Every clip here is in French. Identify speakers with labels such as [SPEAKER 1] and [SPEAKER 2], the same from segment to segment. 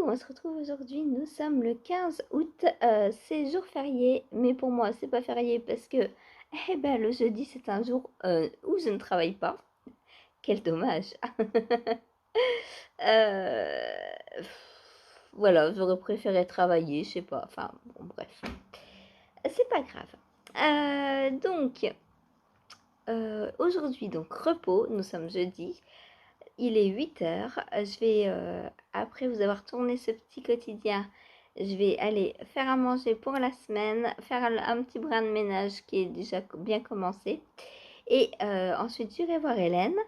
[SPEAKER 1] on se retrouve aujourd'hui, nous sommes le 15 août, c'est jour férié, mais pour moi c'est pas férié parce que le jeudi c'est un jour où je ne travaille pas. Quel dommage. Euh, voilà, j'aurais préféré travailler, je sais pas, enfin bon bref, c'est pas grave. Aujourd'hui donc repos, nous sommes jeudi. Il est 8 h. Je vais, après vous avoir tourné ce petit quotidien, je vais aller faire à manger pour la semaine, faire un petit brin de ménage qui est déjà bien commencé. Et ensuite, j'irai voir Hélène.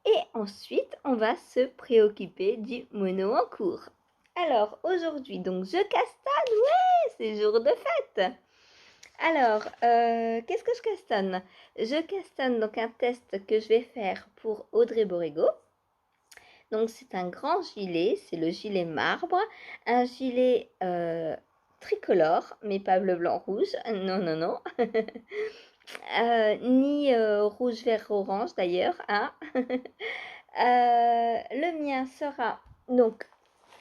[SPEAKER 1] Et ensuite, on va se préoccuper du mono en cours. Alors, aujourd'hui, donc, je castagne. Ouais, c'est jour de fête. Alors, qu'est-ce que je castagne? Je castagne donc un test que je vais faire pour Audrey Borrego. Donc c'est un grand gilet, c'est le gilet marbre, un gilet tricolore, mais pas bleu, blanc, rouge, non, non, non, ni rouge, vert, orange d'ailleurs, hein. Le mien sera, donc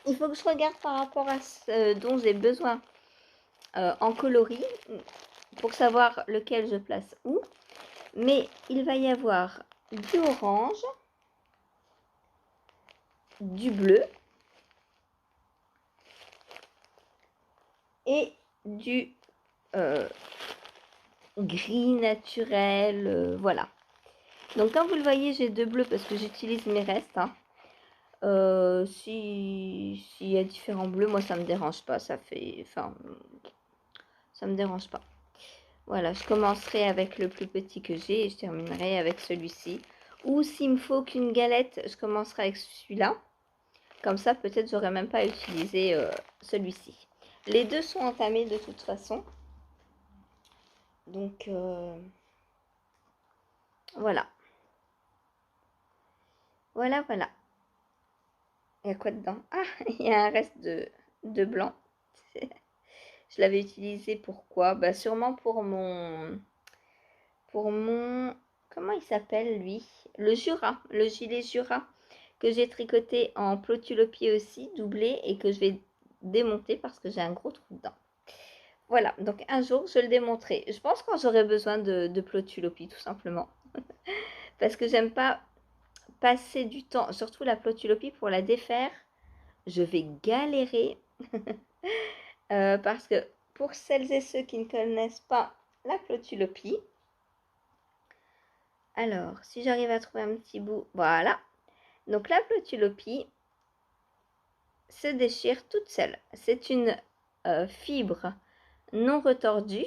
[SPEAKER 1] il faut que je regarde par rapport à ce dont j'ai besoin en coloris, pour savoir lequel je place où, mais il va y avoir du orange, du bleu, et du gris naturel, voilà. Donc comme vous le voyez, j'ai deux bleus parce que j'utilise mes restes, hein. S'il y a différents bleus, moi ça me dérange pas, ça me dérange pas. Voilà, je commencerai avec le plus petit que j'ai et je terminerai avec celui-ci. Ou s'il me faut qu'une galette, je commencerai avec celui-là. Comme ça, peut-être j'aurai même pas utilisé celui-ci. Les deux sont entamés de toute façon. Donc voilà. Voilà, voilà. Il y a quoi dedans? Ah, il y a un reste de blanc. Je l'avais utilisé pourquoi? Bah sûrement pour mon... Comment il s'appelle lui? Le Jura, le gilet Jura. Que j'ai tricoté en plotulopie aussi, doublé. Et que je vais démonter parce que j'ai un gros trou dedans. Voilà, donc un jour je le démonterai. Je pense quand j'aurai besoin de plotulopie tout simplement. Parce que j'aime pas passer du temps, surtout la plotulopie pour la défaire. Je vais galérer parce que pour celles et ceux qui ne connaissent pas la plotulopie, alors si j'arrive à trouver un petit bout, voilà. Donc la plotulopie se déchire toute seule. C'est une fibre non retordue.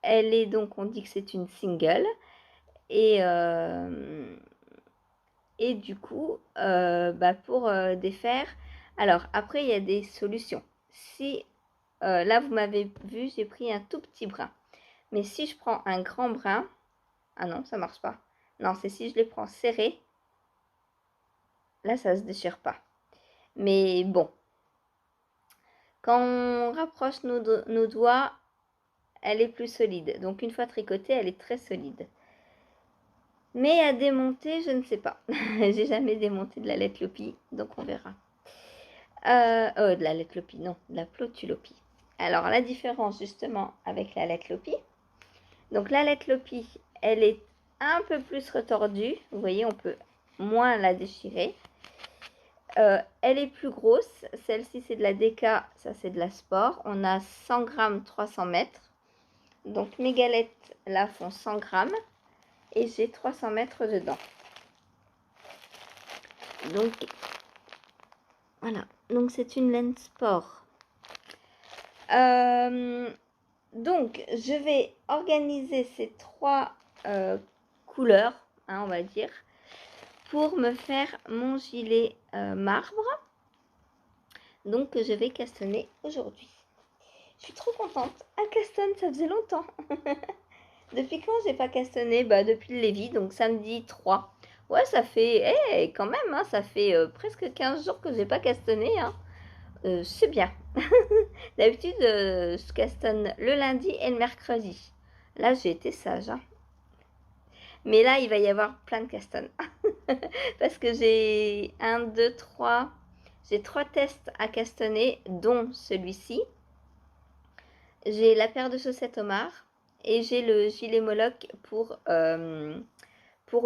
[SPEAKER 1] Elle est donc, on dit que c'est une single. Et du coup, pour défaire, alors après il y a des solutions. Si là vous m'avez vu, j'ai pris un tout petit brin. Mais si je prends un grand brin, ah non, ça marche pas. Non, c'est si je les prends serrés, là ça se déchire pas. Mais bon, quand on rapproche nos doigts, elle est plus solide. Donc une fois tricotée, elle est très solide. Mais à démonter, je ne sais pas. J'ai jamais démonté de la lettlopie, donc on verra. De la lettlopie, non, de la plotulopie. Alors la différence justement avec la lettlopie. Donc la lettlopie, elle est un peu plus retordue. Vous voyez, on peut moins la déchirer. Elle est plus grosse. Celle-ci, c'est de la DK, ça c'est de la Sport. On a 100 grammes, 300 mètres. Donc mes galettes là font 100 grammes. Et j'ai 300 mètres dedans. Donc voilà, donc c'est une laine Sport. Donc je vais organiser ces trois couleurs, hein, on va dire, pour me faire mon gilet marbre. Donc que je vais castonner aujourd'hui. Je suis trop contente. Un caston, ça faisait longtemps. Depuis quand j'ai pas castonné? Bah depuis le Lévis, donc samedi 3. Ouais, ça fait, quand même, hein, ça fait presque 15 jours que j'ai pas castonné, hein. C'est bien. D'habitude, je castonne le lundi et le mercredi. Là, j'ai été sage, hein. Mais là, il va y avoir plein de castons. Parce que j'ai 1, 2, 3, J'ai 3 tests à castanner, dont celui-ci. J'ai la paire de chaussettes Omar et j'ai le gilet Moloch pour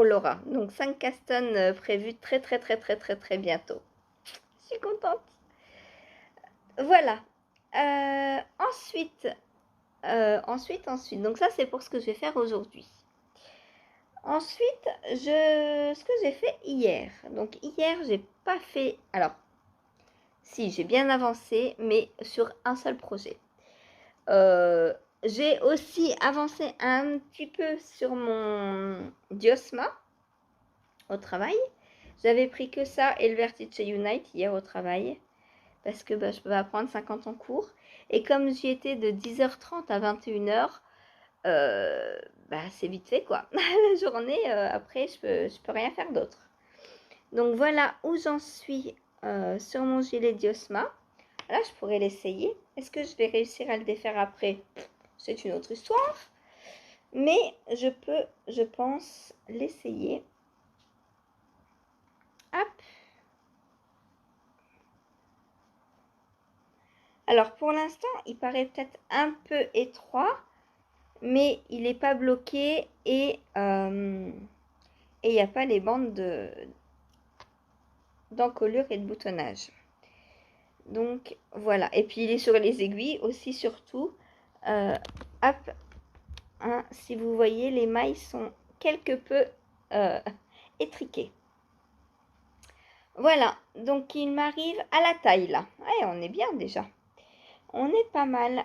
[SPEAKER 1] Laura. Donc 5 castones prévues très bientôt. Je suis contente. Voilà. Ensuite. Donc ça c'est pour ce que je vais faire aujourd'hui. Ensuite, ce que j'ai fait hier. Donc hier, j'ai pas fait... Alors, si, j'ai bien avancé, mais sur un seul projet. J'ai aussi avancé un petit peu sur mon Diosma au travail. J'avais pris que ça et le Vertice Unite hier au travail. Parce que je peux apprendre 50 en cours. Et comme j'y étais de 10h30 à 21h, c'est vite fait quoi. La journée, après, je peux rien faire d'autre. Donc voilà où j'en suis sur mon gilet Diosma. Là, je pourrais l'essayer. Est-ce que je vais réussir à le défaire après? C'est une autre histoire. Mais je peux, je pense, l'essayer. Hop. Alors pour l'instant, il paraît peut-être un peu étroit, mais il n'est pas bloqué et il n'y a pas les bandes d'encolure et de boutonnage. Donc voilà. Et puis il est sur les aiguilles aussi surtout. Hop. Hein, si vous voyez, les mailles sont quelque peu étriquées. Voilà. Donc il m'arrive à la taille là. Ouais, on est bien déjà. On est pas mal.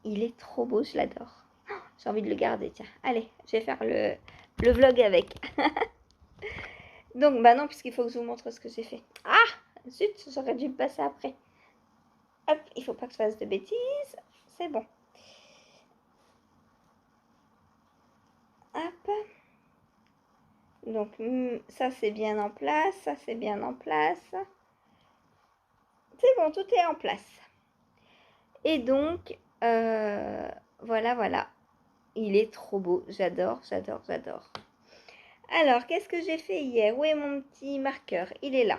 [SPEAKER 1] Il est trop beau, je l'adore. Oh, j'ai envie de le garder, tiens. Allez, je vais faire le vlog avec. Donc, non, puisqu'il faut que je vous montre ce que j'ai fait. Ah, zut, j'aurais dû me passer après. Hop, il faut pas que je fasse de bêtises. C'est bon. Hop. Donc, ça, c'est bien en place. Ça, c'est bien en place. C'est bon, tout est en place. Et donc, voilà. Il est trop beau. J'adore. Alors, qu'est-ce que j'ai fait hier? Où est mon petit marqueur? Il est là.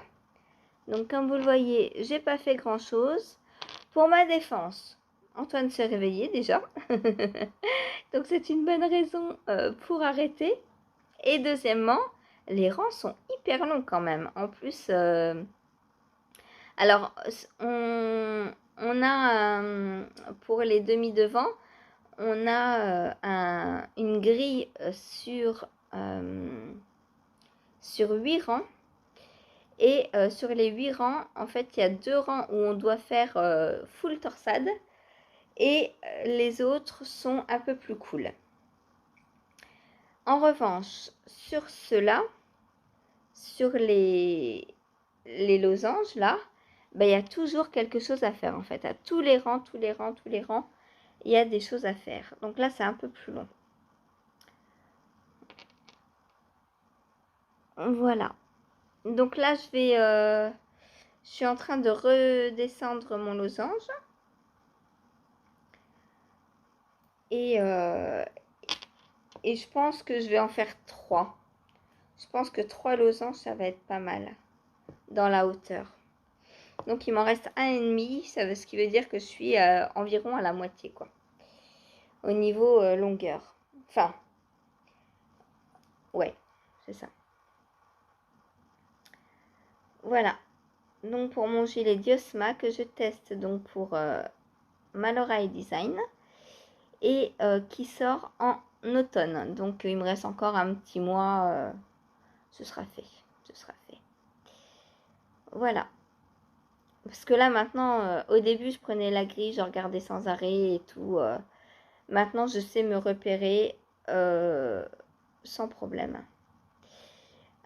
[SPEAKER 1] Donc, comme vous le voyez, j'ai pas fait grand-chose. Pour ma défense, Antoine s'est réveillé déjà. Donc, c'est une bonne raison pour arrêter. Et deuxièmement, les rangs sont hyper longs quand même. En plus, alors, on a, pour les demi-devants, on a une grille sur 8 rangs. Et sur les 8 rangs, en fait, il y a 2 rangs où on doit faire full torsade. Et les autres sont un peu plus cool. En revanche, sur ceux-là, sur les losanges là, il y a toujours quelque chose à faire en fait. À tous les rangs, il y a des choses à faire. Donc là, c'est un peu plus long. Voilà. Donc là, je suis en train de redescendre mon losange. Et je pense que je vais en faire 3. Je pense que 3 losanges, ça va être pas mal dans la hauteur. Donc, il m'en reste 1,5. Ce qui veut dire que je suis environ à la moitié, quoi. Au niveau longueur. Enfin, ouais, c'est ça. Voilà. Donc, pour mon gilet Diosma que je teste donc pour Malorai Design. Et qui sort en automne. Donc, il me reste encore un petit mois. Ce sera fait. Voilà. Parce que là, maintenant, au début, je prenais la grille, je regardais sans arrêt et tout. Maintenant, je sais me repérer sans problème.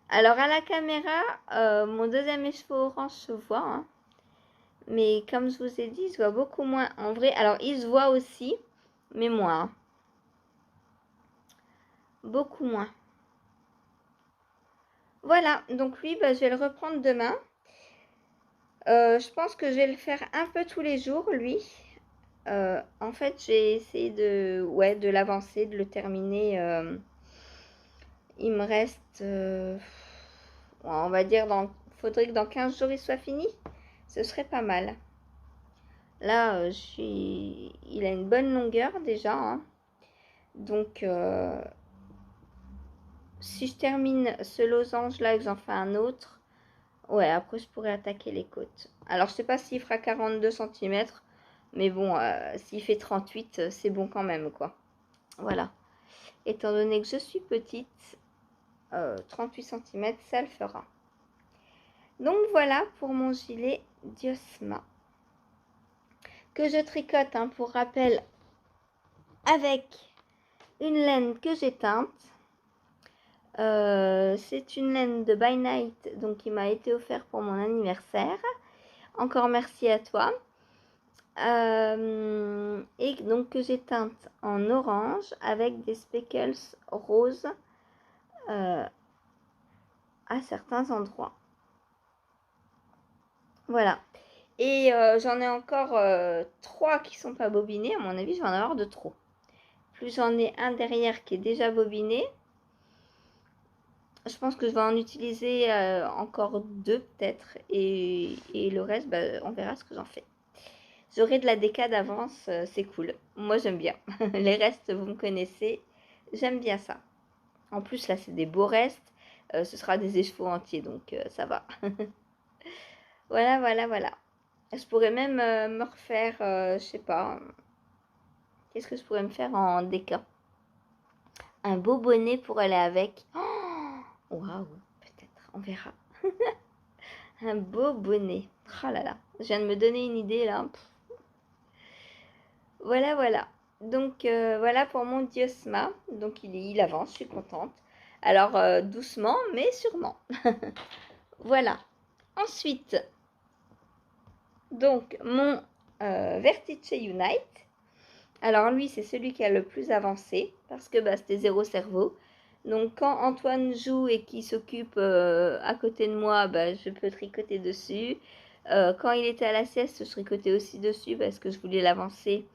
[SPEAKER 1] Alors, à la caméra, mon deuxième écheveau orange se voit. Hein. Mais comme je vous ai dit, il se voit beaucoup moins en vrai. Alors, il se voit aussi, mais moins. Hein. Beaucoup moins. Voilà, donc lui, je vais le reprendre demain. Je pense que je vais le faire un peu tous les jours, lui. En fait, j'ai essayé de l'avancer, de le terminer. Il me reste, on va dire, Faudrait que dans 15 jours il soit fini. Ce serait pas mal. Là, il a une bonne longueur déjà, hein. Donc, si je termine ce losange là et que j'en fais un autre, ouais, après je pourrais attaquer les côtes. Alors, je sais pas s'il fera 42 cm, mais bon, s'il fait 38, c'est bon quand même, quoi. Voilà. Étant donné que je suis petite, 38 cm, ça le fera. Donc voilà pour mon gilet Diosma. Que je tricote, hein, pour rappel, avec une laine que j'ai teinte. C'est une laine de By Night, donc qui m'a été offert pour mon anniversaire. Encore merci à toi. Et donc que j'ai teinte en orange avec des speckles roses à certains endroits. Voilà. Et j'en ai encore 3 qui sont pas bobinés. À mon avis, je vais en avoir de trop. Plus j'en ai un derrière qui est déjà bobiné. Je pense que je vais en utiliser encore 2 peut-être. Et le reste, bah, on verra ce que j'en fais. J'aurai de la déca d'avance, c'est cool. Moi, j'aime bien. Les restes, vous me connaissez. J'aime bien ça. En plus, là, c'est des beaux restes. Ce sera des écheveaux entiers, donc ça va. Voilà, voilà, voilà. Je pourrais même me refaire, je sais pas, qu'est-ce que je pourrais me faire en déca? Un beau bonnet pour aller avec. Oh, waouh, peut-être, on verra. Un beau bonnet. Oh là là, je viens de me donner une idée là. Voilà, voilà. Donc voilà pour mon Diosma. Donc il avance, je suis contente. Alors doucement, mais sûrement. Voilà. Ensuite, donc mon Vertice Unite. Alors lui, c'est celui qui a le plus avancé parce que bah, c'était 0 cerveau. Donc quand Antoine joue et qu'il s'occupe à côté de moi, bah, je peux tricoter dessus. Quand il était à la sieste, je tricotais aussi dessus parce que je voulais l'avancer.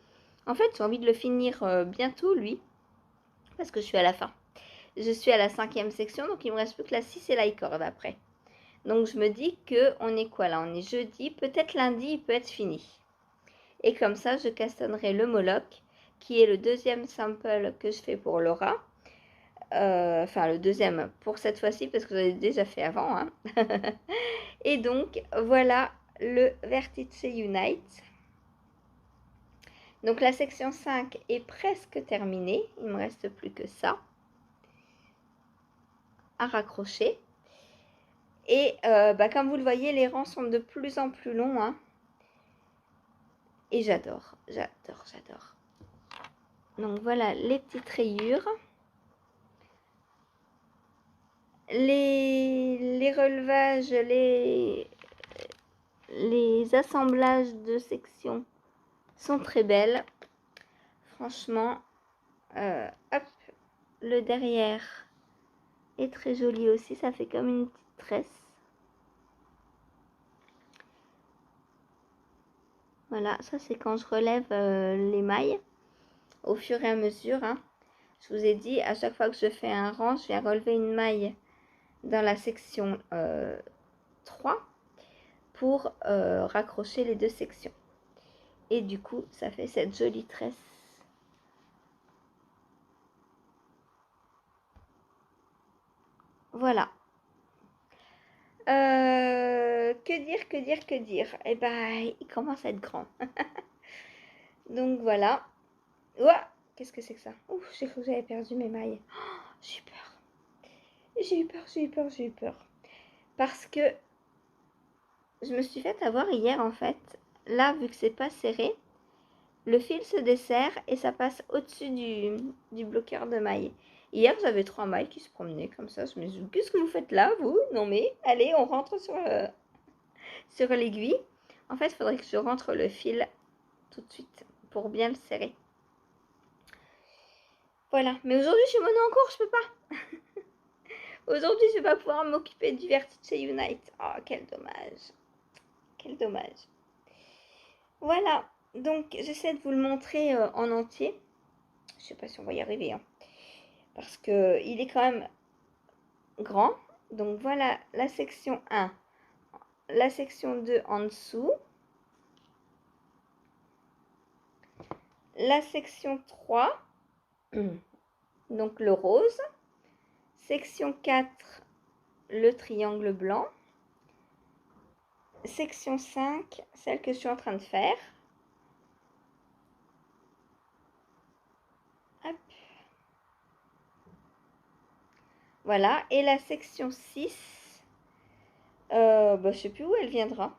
[SPEAKER 1] En fait, j'ai envie de le finir bientôt, lui, parce que je suis à la fin. Je suis à la 5e section, donc il me reste plus que la 6 et la corde après. Donc je me dis que on est quoi là? On est jeudi, peut-être lundi, il peut être fini. Et comme ça, je cassonnerai le Moloch, qui est le deuxième sample que je fais pour Laura. Enfin, le deuxième pour cette fois-ci, parce que j'avais déjà fait avant. Hein. Et donc, voilà le Vertice Unite. Donc, la section 5 est presque terminée. Il ne me reste plus que ça à raccrocher. Et bah, comme vous le voyez, les rangs sont de plus en plus longs. Hein. Et j'adore, j'adore, j'adore. Donc, voilà les petites rayures. Les relevages, les assemblages de sections sont très belles. Franchement, hop, le derrière est très joli aussi. Ça fait comme une petite tresse. Voilà, ça c'est quand je relève les mailles au fur et à mesure. Hein. Je vous ai dit, à chaque fois que je fais un rang, je viens relever une maille dans la section 3 pour raccrocher les deux sections. Et du coup, ça fait cette jolie tresse. Voilà. Que dire Eh ben, il commence à être grand. Donc voilà. Ouah, qu'est-ce que c'est que ça? Ouf, j'ai cru que j'avais perdu mes mailles. Oh, j'ai eu peur. J'ai eu peur, j'ai eu peur, j'ai eu peur. Parce que je me suis fait avoir hier en fait. Là, vu que c'est pas serré, le fil se desserre et ça passe au-dessus du bloqueur de mailles. Hier, j'avais 3 mailles qui se promenaient comme ça. Je me suis dit, qu'est-ce que vous faites là, vous? Non mais, allez, on rentre sur l'aiguille. En fait, il faudrait que je rentre le fil tout de suite pour bien le serrer. Voilà. Mais aujourd'hui, je suis mono en cours, je peux pas. Aujourd'hui, je vais pas pouvoir m'occuper du Vertice Unite. Oh, quel dommage. Quel dommage. Voilà. Donc, j'essaie de vous le montrer en entier. Je sais pas si on va y arriver. Hein. Parce qu'il est quand même grand. Donc, voilà la section 1 la section 2 en dessous, la section 3, donc le rose, section 4, le triangle blanc, section 5, celle que je suis en train de faire. Hop. Voilà, et la section 6, je sais plus où elle viendra.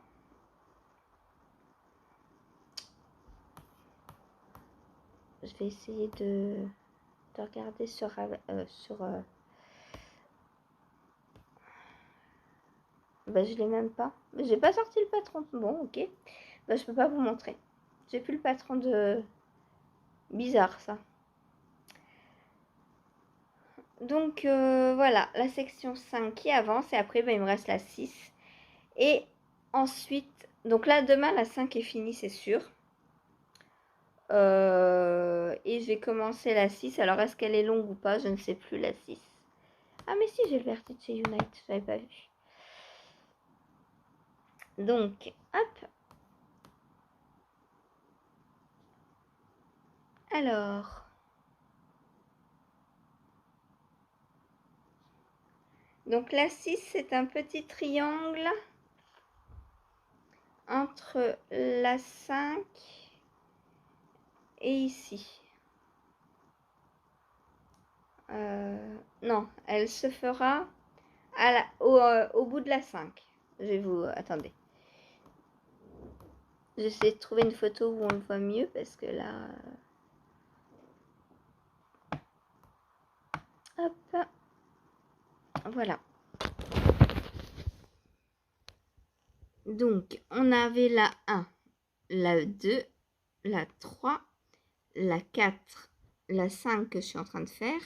[SPEAKER 1] Je vais essayer de regarder sur je l'ai même pas. J'ai pas sorti le patron. Bon, ok. Je peux pas vous montrer. J'ai plus le patron de... Bizarre, ça. Donc, voilà. La section 5 qui avance. Et après, il me reste la 6. Et ensuite... Donc là, demain, la 5 est finie, c'est sûr. Et je vais commencer la 6. Alors, est-ce qu'elle est longue ou pas? Je ne sais plus, la 6. Ah, mais si, j'ai le vertige chez Unite. Je n'avais pas vu. Donc, hop. Alors, donc la 6, c'est un petit triangle entre la 5 et ici. Non, elle se fera au bout de la 5. Je vais vous... Attendez. J'essaie de trouver une photo où on le voit mieux parce que là... Hop. Voilà. Donc, on avait la 1, la 2, la 3, la 4, la 5 que je suis en train de faire.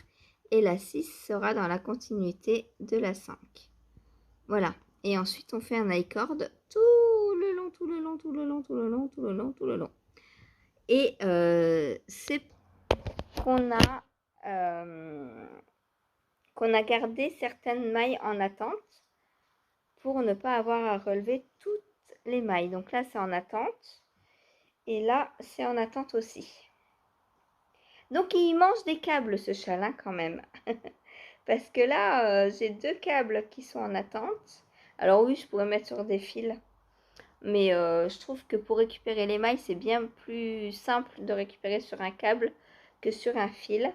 [SPEAKER 1] Et la 6 sera dans la continuité de la 5. Voilà. Et ensuite, on fait un I-chord tout le long, tout le long, tout le long, tout le long, tout le long, tout le long. Et c'est qu'on a gardé certaines mailles en attente pour ne pas avoir à relever toutes les mailles. Donc là, c'est en attente. Et là, c'est en attente aussi. Donc, il mange des câbles, ce chalin, quand même. Parce que là, j'ai 2 câbles qui sont en attente. Alors oui, je pourrais mettre sur des fils. Mais je trouve que pour récupérer les mailles, c'est bien plus simple de récupérer sur un câble que sur un fil.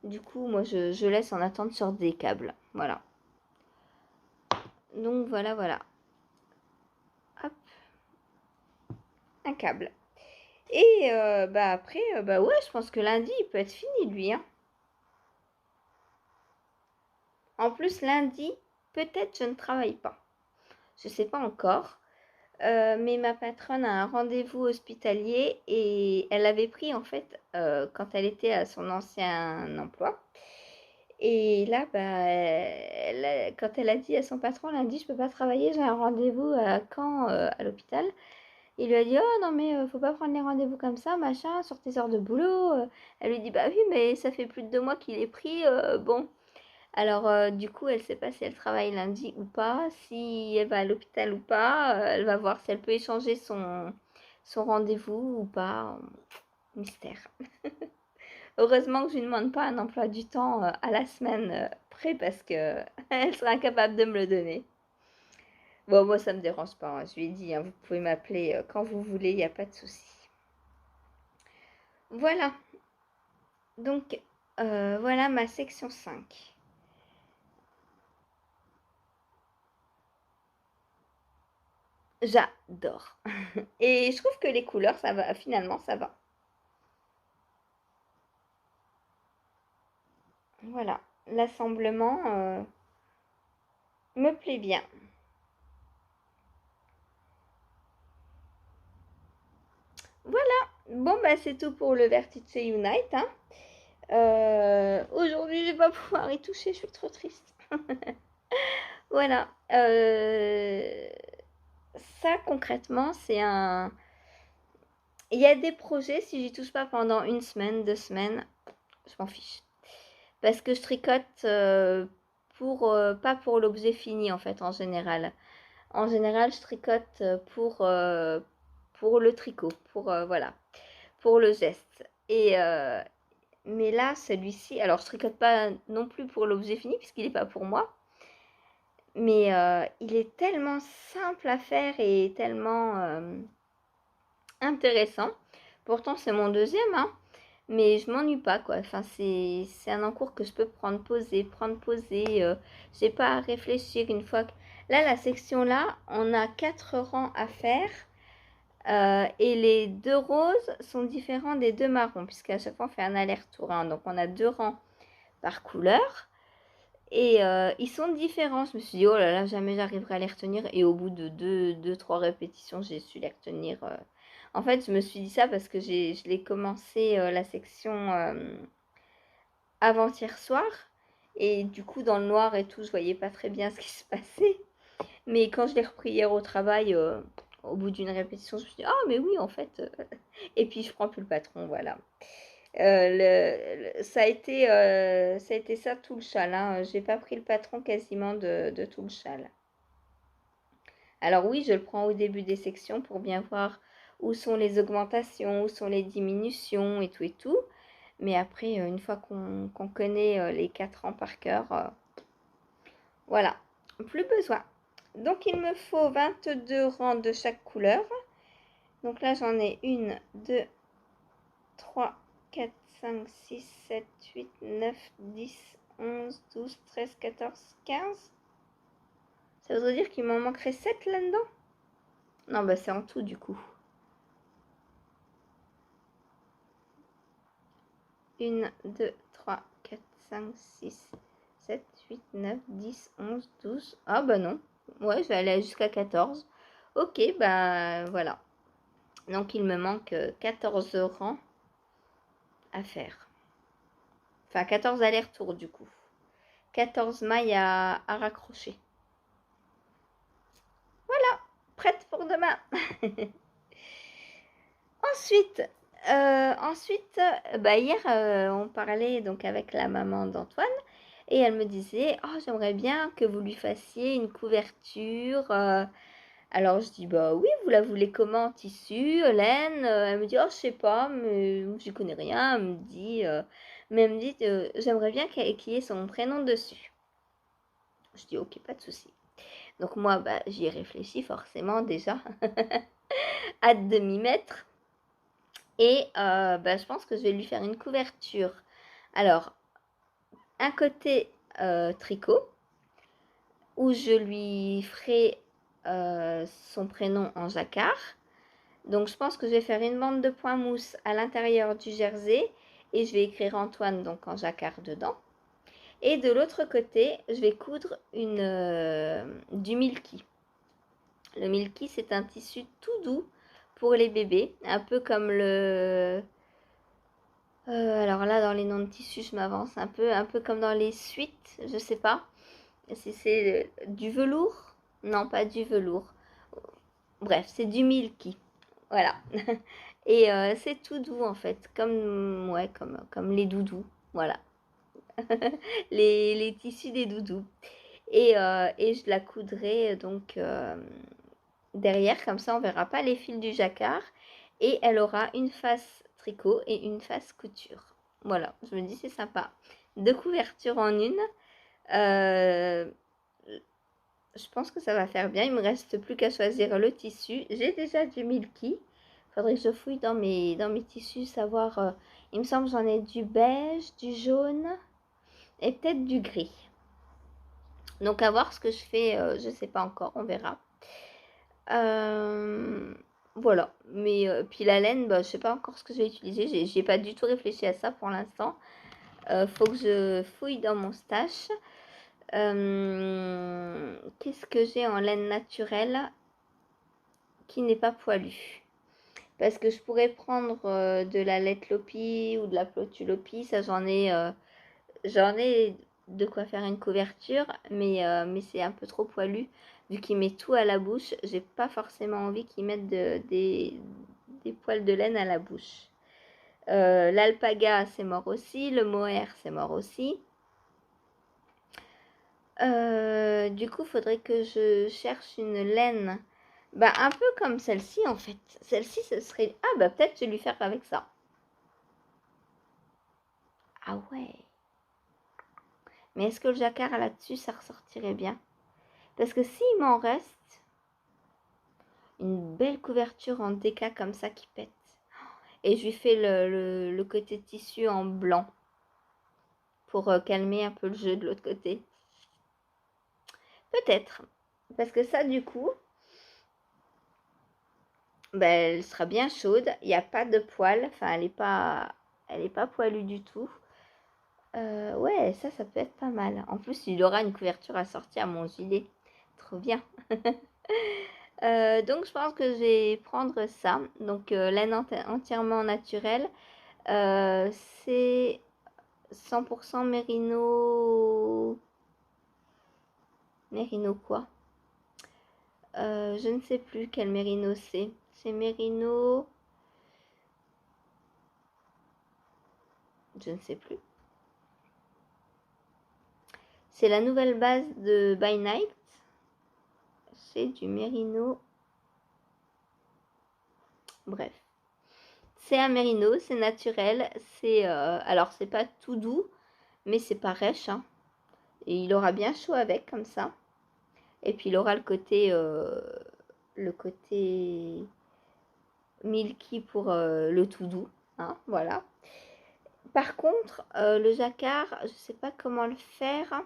[SPEAKER 1] Du coup, moi, je laisse en attente sur des câbles. Voilà. Donc, voilà, voilà. Hop. Un câble. Et après, ouais, je pense que lundi, il peut être fini, lui. Hein. En plus, lundi, peut-être je ne travaille pas. Je ne sais pas encore. Mais ma patronne a un rendez-vous hospitalier et elle avait pris en fait quand elle était à son ancien emploi. Et là, quand elle a dit à son patron lundi, je peux pas travailler, j'ai un rendez-vous à Caen à l'hôpital. Il lui a dit, oh non mais faut pas prendre les rendez-vous comme ça, machin, sur tes heures de boulot. Elle lui dit, bah oui, mais ça fait plus de 2 mois qu'il est pris, bon. Alors, du coup, elle ne sait pas si elle travaille lundi ou pas, si elle va à l'hôpital ou pas. Elle va voir si elle peut échanger son rendez-vous ou pas. Mystère. Heureusement que je ne lui demande pas un emploi du temps à la semaine près parce que elle serait incapable de me le donner. Bon, moi, ça me dérange pas. Hein. Je lui ai dit, hein, vous pouvez m'appeler quand vous voulez, il n'y a pas de souci. Voilà. Donc, voilà ma section 5. J'adore. Et je trouve que les couleurs, ça va, finalement, ça va. Voilà, l'assemblement me plaît bien. Voilà, bon, c'est tout pour le Vertice Unite. Hein. Aujourd'hui, je vais pas pouvoir y toucher, je suis trop triste. Voilà. Ça, concrètement, c'est un... Il y a des projets, si j'y touche pas pendant 1 semaine, 2 semaines, je m'en fiche. Parce que je tricote pas pour l'objet fini, en fait, en général. En général, je tricote pour le tricot, voilà, pour le geste. Mais là, celui-ci, alors je tricote pas non plus pour l'objet fini puisqu'il n'est pas pour moi. Mais il est tellement simple à faire et tellement intéressant. Pourtant, c'est mon deuxième, hein. Mais je m'ennuie pas, quoi. Enfin, c'est un encours que je peux prendre poser. J'ai pas à réfléchir une fois que... Là, la section là, on a 4 rangs à faire. Et les 2 roses sont différents des 2 marrons, puisqu'à chaque fois on fait un aller-retour, hein. Donc on a 2 rangs par couleur. Et ils sont différents. Je me suis dit, oh là là, jamais j'arriverai à les retenir. Et au bout de 2-3 répétitions, j'ai su les retenir. En fait, je me suis dit ça parce que je l'ai commencé la section avant-hier soir. Et du coup, dans le noir et tout, je voyais pas très bien ce qui se passait. Mais quand je l'ai repris hier au travail, au bout d'une répétition, je me suis dit, ah, mais oui, en fait. Et puis, je prends plus le patron, voilà. Ça a été ça tout le châle, hein. J'ai pas pris le patron quasiment de tout le châle. Alors oui, je le prends au début des sections pour bien voir où sont les augmentations, où sont les diminutions et tout et tout. Mais après, une fois qu'on connaît les 4 rangs par cœur, voilà, plus besoin. Donc il me faut 22 rangs de chaque couleur. Donc là j'en ai 1, 2, 3, 4, 5, 6, 7, 8, 9, 10, 11, 12, 13, 14, 15. Ça voudrait dire qu'il m'en manquerait 7 là-dedans? Non, bah c'est en tout du coup. 1, 2, 3, 4, 5, 6, 7, 8, 9, 10, 11, 12. Ah bah non. Ouais, je vais aller jusqu'à 14. Ok, bah voilà. Donc il me manque 14 rangs à faire. Enfin 14 allers-retours du coup. 14 mailles à raccrocher. Voilà, prête pour demain. Ensuite, bah hier, on parlait donc avec la maman d'Antoine et elle me disait, oh, j'aimerais bien que vous lui fassiez une couverture. Alors je dis, bah oui, vous la voulez comment, tissu, laine? Elle me dit, oh, je sais pas, mais j'y connais rien. Mais elle me dit, j'aimerais bien qu'il y ait son prénom dessus. Je dis, ok, pas de souci. Donc moi, bah, j'y ai réfléchi forcément déjà. Hâte de m'y mettre. Et bah, je pense que je vais lui faire une couverture. Alors, un côté tricot, où je lui ferai son prénom en jacquard. Donc, je pense que je vais faire une bande de point mousse à l'intérieur du jersey. Et je vais écrire Antoine donc en jacquard dedans. Et de l'autre côté, je vais coudre du Milky. Le Milky, c'est un tissu tout doux pour les bébés, un peu comme alors là, dans les noms de tissus, je m'avance un peu comme dans les suites, je sais pas. Si c'est du velours? Non, pas du velours. Bref, c'est du Milky. Voilà. Et c'est tout doux en fait, ouais, comme les doudous. Voilà. Les tissus des doudous. Et je la coudrai donc derrière, comme ça on verra pas les fils du jacquard. Et elle aura une face tricot et une face couture. Voilà, je me dis c'est sympa. 2 couvertures en une. Euh, je pense que ça va faire bien. Il me reste plus qu'à choisir le tissu. J'ai déjà du Milky. Faudrait que je fouille dans mes tissus, savoir. Il me semble que j'en ai du beige, du jaune et peut-être du gris. Donc à voir ce que je fais, je sais pas encore, on verra. Voilà, mais puis la laine, bah, je sais pas encore ce que je vais utiliser, j'ai pas du tout réfléchi à ça pour l'instant. Faut que je fouille dans mon stash. Qu'est-ce que j'ai en laine naturelle qui n'est pas poilue? Parce que je pourrais prendre de la Letlopi ou de la Plotulopi, ça j'en ai de quoi faire une couverture, mais c'est un peu trop poilu. Vu qu'il met tout à la bouche, j'ai pas forcément envie qu'il mette des poils de laine à la bouche. L'alpaga, c'est mort aussi. Le mohair, c'est mort aussi. Du coup, faudrait que je cherche une laine. Bah, un peu comme celle-ci, en fait. Celle-ci, ce serait... Ah, bah, peut-être je vais lui faire avec ça. Ah ouais. Mais est-ce que le jacquard là-dessus, ça ressortirait bien? Parce que s'il m'en reste une belle couverture en déca comme ça qui pète. Et je lui fais le côté tissu en blanc. Pour calmer un peu le jeu de l'autre côté. Peut-être. Parce que ça, du coup... Ben, elle sera bien chaude. Il n'y a pas de poils. Enfin, elle est pas poilue du tout. Ouais, ça peut être pas mal. En plus, il aura une couverture assortie à mon gilet. Trop bien. Donc, je pense que je vais prendre ça. Donc, laine entièrement naturelle. C'est 100% mérino... Mérino quoi? Je ne sais plus quel mérino c'est. C'est mérino... Je ne sais plus. C'est la nouvelle base de By Night. C'est du mérino. Bref. C'est un mérino, c'est naturel. C'est alors c'est pas tout doux, mais c'est pas rêche. Hein. Et il aura bien chaud avec comme ça. Et puis il aura le côté milky pour le tout doux. Hein, voilà. Par contre, le jacquard, je sais pas comment le faire.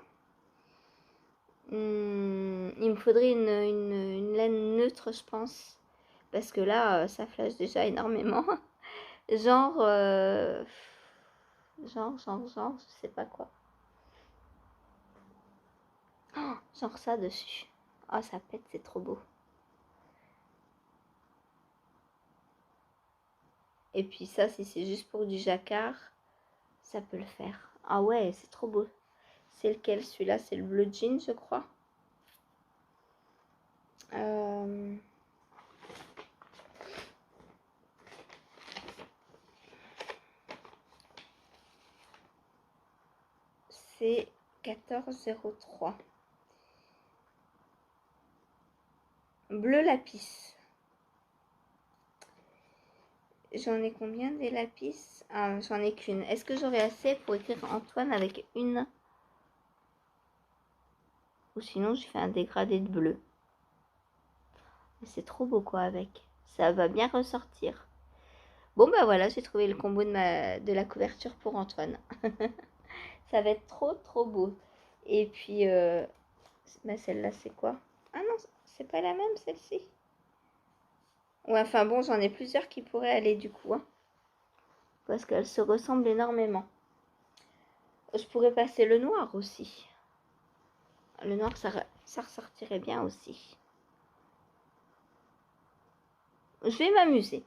[SPEAKER 1] Il me faudrait une laine neutre, je pense. Parce que là, ça flash déjà énormément. Genre, je sais pas quoi. Oh, genre ça dessus. Oh, ça pète, c'est trop beau. Et puis ça, si c'est juste pour du jacquard, ça peut le faire. Ah ouais, c'est trop beau. C'est lequel celui-là? C'est le bleu jean, je crois. C'est 14,03. Bleu lapis. J'en ai combien des lapis? Ah, j'en ai qu'une. Est-ce que j'aurai assez pour écrire Antoine avec une? Ou sinon, je fais un dégradé de bleu. Mais c'est trop beau quoi avec. Ça va bien ressortir. Bon bah voilà, j'ai trouvé le combo de la couverture pour Antoine. Ça va être trop beau. Et puis, bah celle-là c'est quoi? Ah non, c'est pas la même celle-ci. Ouais, enfin bon, j'en ai plusieurs qui pourraient aller du coup. Hein, parce qu'elles se ressemblent énormément. Je pourrais passer le noir aussi. Le noir, ça ressortirait bien aussi. Je vais m'amuser.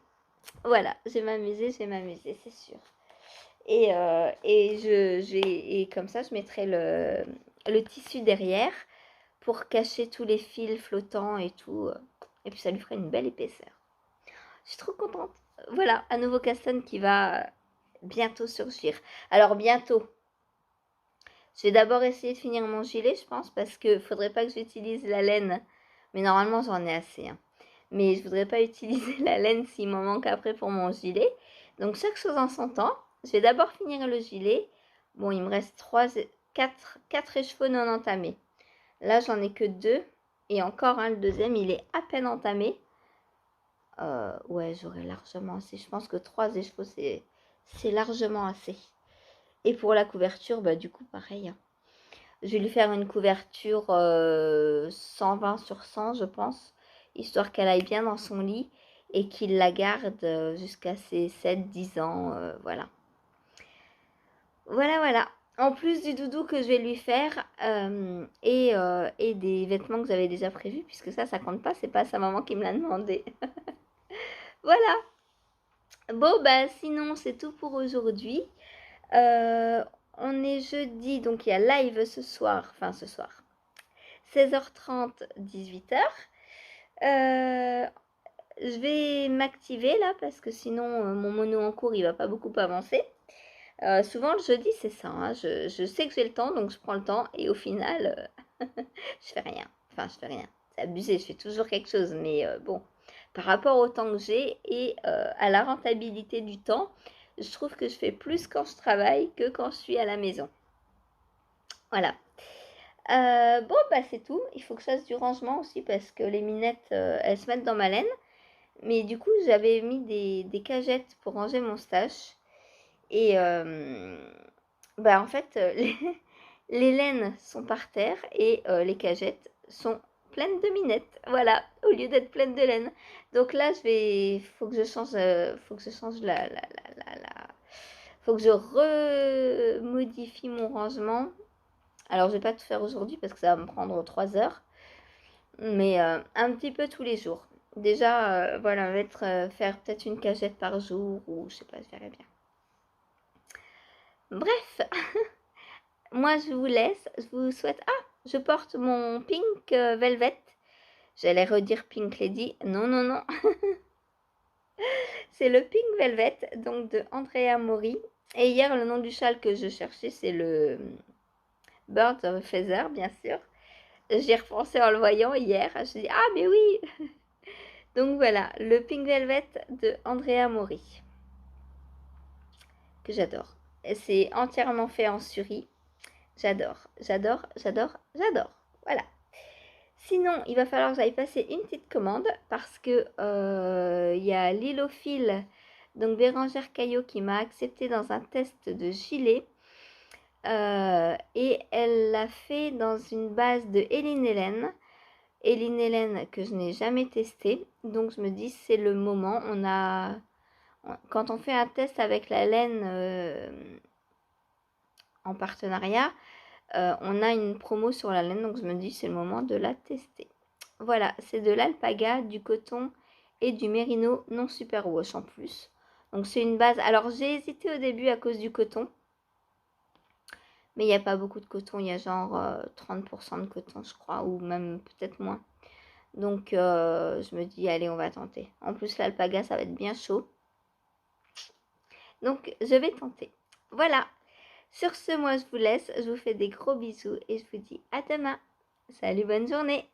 [SPEAKER 1] Voilà, je vais m'amuser, c'est sûr. Et comme ça, je mettrai le tissu derrière pour cacher tous les fils flottants et tout. Et puis ça lui ferait une belle épaisseur. Je suis trop contente. Voilà, un nouveau Caston qui va bientôt surgir. Alors bientôt, je vais d'abord essayer de finir mon gilet, je pense, parce que faudrait pas que j'utilise la laine. Mais normalement, j'en ai assez. Hein. Mais je voudrais pas utiliser la laine s'il m'en manque après pour mon gilet. Donc chaque chose en son temps. Je vais d'abord finir le gilet. Bon, il me reste 4 écheveaux non entamés. Là, j'en ai que 2. Et encore, le deuxième, il est à peine entamé. Ouais, j'aurais largement assez. Je pense que 3 écheveaux, c'est largement assez. Et pour la couverture, bah du coup, pareil. Hein. Je vais lui faire une couverture 120 sur 100, je pense. Histoire qu'elle aille bien dans son lit et qu'il la garde jusqu'à ses 7-10 ans. Voilà. Voilà. En plus du doudou que je vais lui faire et des vêtements que j'avais déjà prévus, puisque ça compte pas, c'est pas sa maman qui me l'a demandé. Voilà. Bon, bah sinon, c'est tout pour aujourd'hui. On est jeudi, donc il y a live ce soir. 16h30, 18h. Je vais m'activer là parce que sinon mon mono en cours il va pas beaucoup avancer. Souvent le jeudi c'est ça, hein. Je sais que j'ai le temps donc je prends le temps et au final Je fais rien. Enfin, je fais rien. C'est abusé, je fais toujours quelque chose. Mais bon, par rapport au temps que j'ai et à la rentabilité du temps, je trouve que je fais plus quand je travaille que quand je suis à la maison. Voilà. Bon, bah c'est tout. Il faut que je fasse du rangement aussi parce que les minettes, elles se mettent dans ma laine. Mais du coup, j'avais mis des cagettes pour ranger mon stash. Et bah en fait, les laines sont par terre et les cagettes sont pleines de minettes. Voilà, au lieu d'être pleines de laine. Donc là, faut que je change, faut que je remodifie mon rangement. Alors, je vais pas tout faire aujourd'hui parce que ça va me prendre 3 heures, mais un petit peu tous les jours. Déjà, voilà, faire peut-être une cagette par jour ou je sais pas, je verrai bien. Bref, moi je vous laisse, je vous souhaite... Ah, je porte mon pink velvet. J'allais redire Pink Lady. Non, non, non. C'est le Pink Velvet, donc de Andrea Mori. Et hier, le nom du châle que je cherchais, c'est le Birds of a Feather, bien sûr. J'y ai repensé en le voyant hier. Je me suis dit, ah, mais oui. Donc voilà, le Pink Velvet de Andrea Mori, que j'adore. C'est entièrement fait en suri. J'adore, j'adore, j'adore, j'adore. Voilà. Sinon, il va falloir que j'aille passer une petite commande parce que il y a Lilophile, donc Bérangère Caillot, qui m'a accepté dans un test de gilet. Et elle l'a fait dans une base de Hélène Hélène. Hélène Hélène que je n'ai jamais testé. Donc je me dis c'est le moment. Quand on fait un test avec la laine en partenariat, on a une promo sur la laine, donc je me dis c'est le moment de la tester. Voilà, c'est de l'alpaga, du coton et du mérino non superwash en plus. Donc c'est une base. Alors j'ai hésité au début à cause du coton, mais il n'y a pas beaucoup de coton, il y a genre 30% de coton je crois, ou même peut-être moins. Donc je me dis allez on va tenter. En plus l'alpaga ça va être bien chaud. Donc je vais tenter. Voilà. Sur ce, moi je vous laisse, je vous fais des gros bisous et je vous dis à demain. Salut, bonne journée.